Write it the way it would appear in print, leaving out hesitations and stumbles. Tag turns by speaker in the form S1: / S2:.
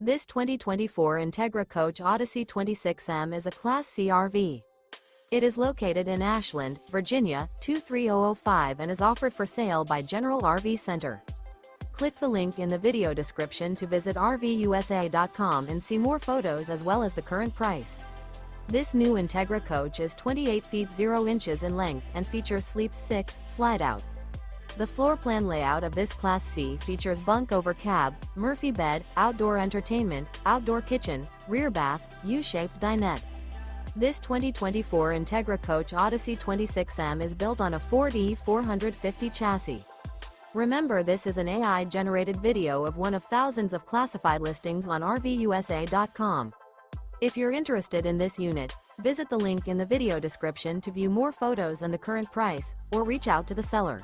S1: This 2024 Entegra Coach Odyssey 26M is a Class C RV. It is located in Ashland, Virginia, 23005 and is offered for sale by General RV Center. Click the link in the video description to visit RVUSA.com and see more photos as well as the current price. This new Entegra Coach is 28 feet 0 inches in length and features Sleep 6 Slideout. The floor plan layout of this Class C features bunk over cab, Murphy bed, outdoor entertainment, outdoor kitchen, rear bath, U-shaped dinette. This 2024 Entegra Coach Odyssey 26M is built on a Ford E450 chassis. Remember, this is an AI-generated video of one of thousands of classified listings on RVUSA.com. If you're interested in this unit, visit the link in the video description to view more photos and the current price, or reach out to the seller.